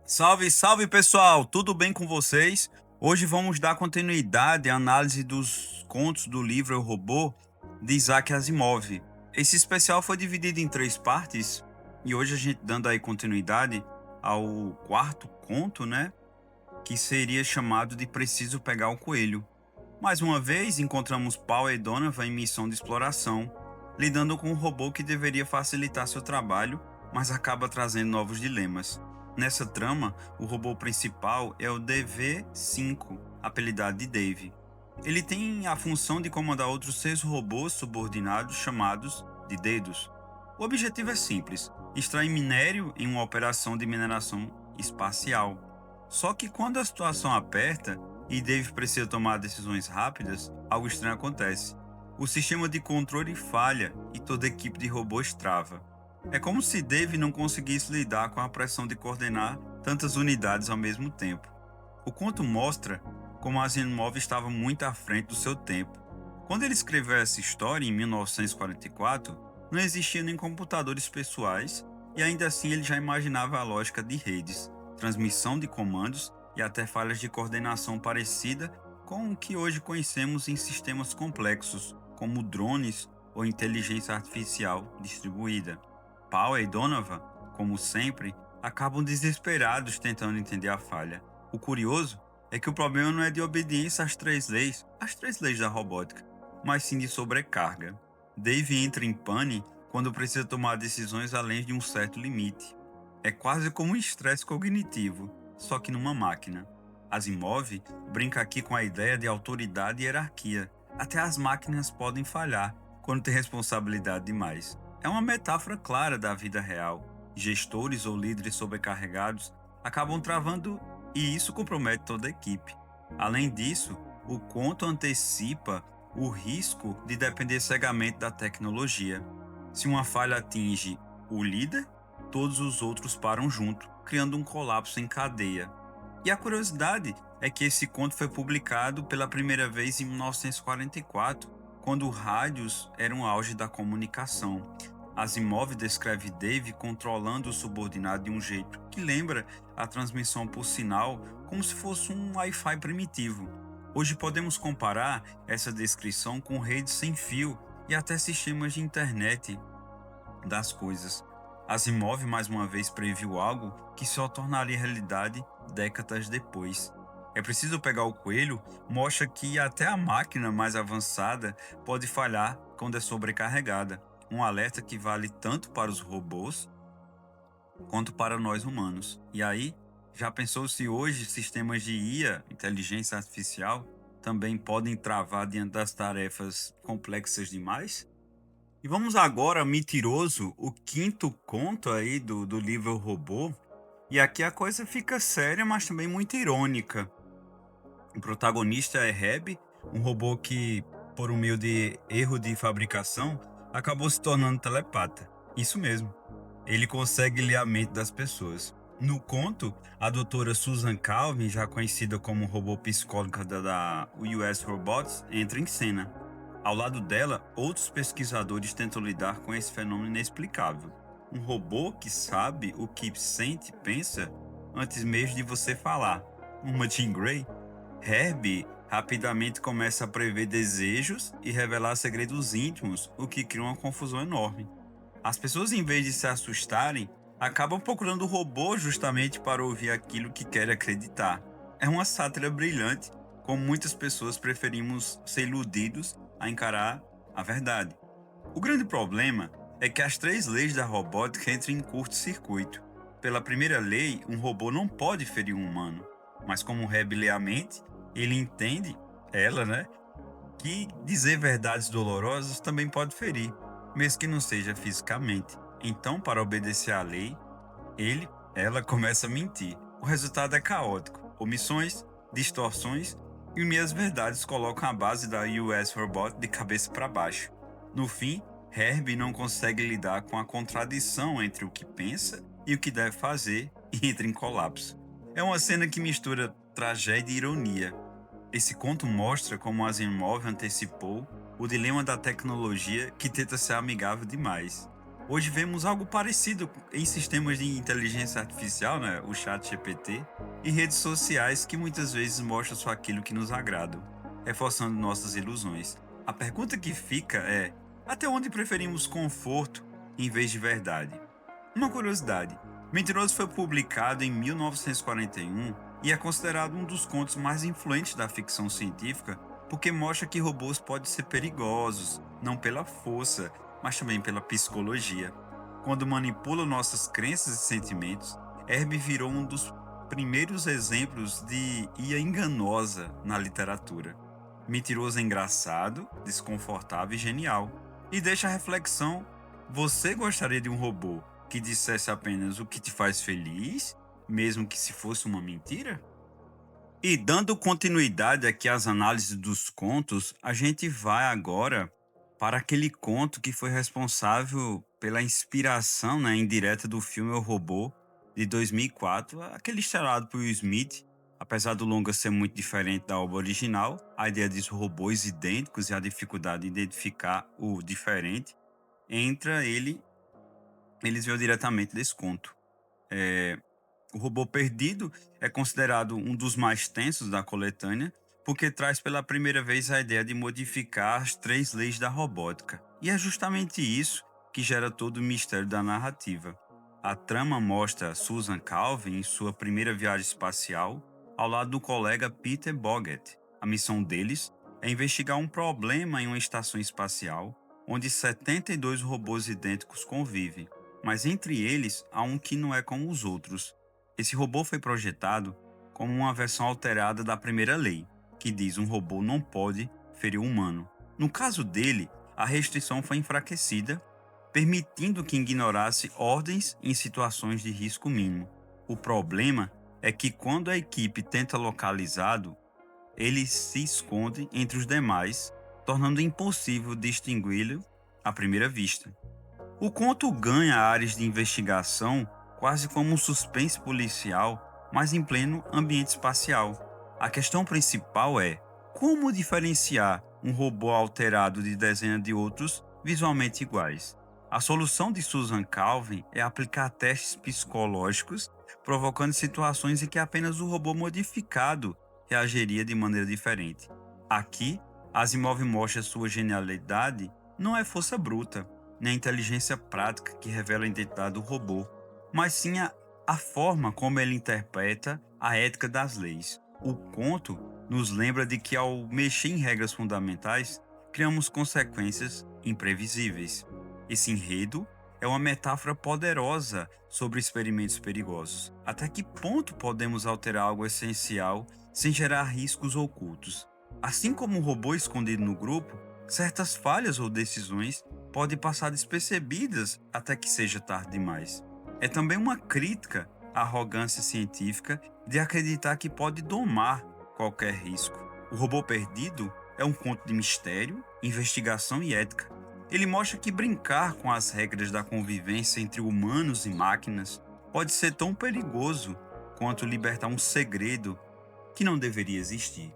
Salve, salve pessoal, tudo bem com vocês? Hoje vamos dar continuidade à análise dos contos do livro Eu, Robô, de Isaac Asimov. Esse especial foi dividido em três partes e hoje a gente dando aí continuidade ao quarto conto, né? Que seria chamado de Preciso Pegar o Coelho. Mais uma vez, encontramos Paul e Donovan em missão de exploração, lidando com um robô que deveria facilitar seu trabalho, mas acaba trazendo novos dilemas. Nessa trama, o robô principal é o DV-5, apelidado de Dave. Ele tem a função de comandar outros 6 robôs subordinados chamados de dedos. O objetivo é simples: extrair minério em uma operação de mineração espacial. Só que quando a situação aperta, e Dave precisa tomar decisões rápidas, algo estranho acontece. O sistema de controle falha e toda a equipe de robôs trava. É como se Dave não conseguisse lidar com a pressão de coordenar tantas unidades ao mesmo tempo. O conto mostra como Asimov estava muito à frente do seu tempo. Quando ele escreveu essa história em 1944, não existiam nem computadores pessoais e ainda assim ele já imaginava a lógica de redes, transmissão de comandos e até falhas de coordenação parecida com o que hoje conhecemos em sistemas complexos, como drones ou inteligência artificial distribuída. Paul e Donovan, como sempre, acabam desesperados tentando entender a falha. O curioso é que o problema não é de obediência às as três leis da robótica, mas sim de sobrecarga. Dave entra em pane quando precisa tomar decisões além de um certo limite. É quase como um estresse cognitivo, só que numa máquina. Asimov brinca aqui com a ideia de autoridade e hierarquia. Até as máquinas podem falhar quando têm responsabilidade demais. É uma metáfora clara da vida real. Gestores ou líderes sobrecarregados acabam travando e isso compromete toda a equipe. Além disso, o conto antecipa o risco de depender cegamente da tecnologia. Se uma falha atinge o líder, todos os outros param junto, criando um colapso em cadeia. E a curiosidade é que esse conto foi publicado pela primeira vez em 1944, quando rádios eram o auge da comunicação. Asimov descreve Dave controlando o subordinado de um jeito que lembra a transmissão por sinal, como se fosse um Wi-Fi primitivo. Hoje podemos comparar essa descrição com redes sem fio e até sistemas de internet das coisas. Asimov mais uma vez previu algo que só tornaria realidade décadas depois. É preciso pegar o coelho mostra que até a máquina mais avançada pode falhar quando é sobrecarregada. Um alerta que vale tanto para os robôs quanto para nós humanos. E aí, já pensou se hoje sistemas de IA, inteligência artificial, também podem travar diante das tarefas complexas demais? E vamos agora, Mentiroso, o quinto conto aí do livro O Robô. E aqui a coisa fica séria, mas também muito irônica. O protagonista é Reb, um robô que, por um meio de erro de fabricação, acabou se tornando telepata. Isso mesmo, ele consegue ler a mente das pessoas. No conto, a doutora Susan Calvin, já conhecida como robô psicóloga da US Robots, entra em cena. Ao lado dela, outros pesquisadores tentam lidar com esse fenômeno inexplicável. Um robô que sabe o que sente e pensa antes mesmo de você falar. Uma Jean Grey. Herbie rapidamente começa a prever desejos e revelar segredos íntimos, o que cria uma confusão enorme. As pessoas, em vez de se assustarem, acabam procurando o robô justamente para ouvir aquilo que querem acreditar. É uma sátira brilhante, como muitas pessoas preferimos ser iludidos a encarar a verdade. O grande problema é que as três leis da robótica entram em curto-circuito. Pela primeira lei, um robô não pode ferir um humano, mas como o Reb lê a mente, ele entende, ela, né, que dizer verdades dolorosas também pode ferir, mesmo que não seja fisicamente. Então, para obedecer à lei, ela começa a mentir. O resultado é caótico. Omissões, distorções e meias verdades colocam a base da US Robot de cabeça para baixo. No fim, Herbie não consegue lidar com a contradição entre o que pensa e o que deve fazer e entra em colapso. É uma cena que mistura tragédia e ironia. Esse conto mostra como Asimov antecipou o dilema da tecnologia que tenta ser amigável demais. Hoje vemos algo parecido em sistemas de inteligência artificial, né? O chat GPT, e redes sociais que muitas vezes mostram só aquilo que nos agrada, reforçando nossas ilusões. A pergunta que fica é: até onde preferimos conforto em vez de verdade? Uma curiosidade: Mentiroso foi publicado em 1941 e é considerado um dos contos mais influentes da ficção científica porque mostra que robôs podem ser perigosos, não pela força, mas também pela psicologia. Quando manipulam nossas crenças e sentimentos, Herbie virou um dos primeiros exemplos de IA enganosa na literatura. Mentiroso é engraçado, desconfortável e genial. E deixa a reflexão: você gostaria de um robô que dissesse apenas o que te faz feliz, mesmo que se fosse uma mentira? E dando continuidade aqui às análises dos contos, a gente vai agora para aquele conto que foi responsável pela inspiração, né, indireta do filme O Robô, de 2004, aquele estrelado por Will Smith. Apesar do longa ser muito diferente da obra original, a ideia de robôs idênticos e a dificuldade de identificar o diferente entra eles veio diretamente desse conto. É, o Robô Perdido é considerado um dos mais tensos da coletânea, porque traz pela primeira vez a ideia de modificar as três leis da robótica. E é justamente isso que gera todo o mistério da narrativa. A trama mostra Susan Calvin em sua primeira viagem espacial, ao lado do colega Peter Boggett. A missão deles é investigar um problema em uma estação espacial, onde 72 robôs idênticos convivem, mas entre eles há um que não é como os outros. Esse robô foi projetado como uma versão alterada da primeira lei, que diz um robô não pode ferir um humano. No caso dele, a restrição foi enfraquecida, permitindo que ignorasse ordens em situações de risco mínimo. O problema é que quando a equipe tenta localizá-lo, ele se esconde entre os demais, tornando impossível distingui-lo à primeira vista. O conto ganha áreas de investigação quase como um suspense policial, mas em pleno ambiente espacial. A questão principal é como diferenciar um robô alterado de dezenas de outros visualmente iguais. A solução de Susan Calvin é aplicar testes psicológicos, provocando situações em que apenas o robô modificado reagiria de maneira diferente. Aqui, Asimov mostra sua genialidade não é força bruta, nem a inteligência prática que revela a identidade do robô, mas sim a forma como ele interpreta a ética das leis. O conto nos lembra de que, ao mexer em regras fundamentais, criamos consequências imprevisíveis. Esse enredo é uma metáfora poderosa sobre experimentos perigosos. Até que ponto podemos alterar algo essencial sem gerar riscos ocultos? Assim como um robô escondido no grupo, certas falhas ou decisões podem passar despercebidas até que seja tarde demais. É também uma crítica à arrogância científica de acreditar que pode domar qualquer risco. O Robô Perdido é um conto de mistério, investigação e ética. Ele mostra que brincar com as regras da convivência entre humanos e máquinas pode ser tão perigoso quanto libertar um segredo que não deveria existir.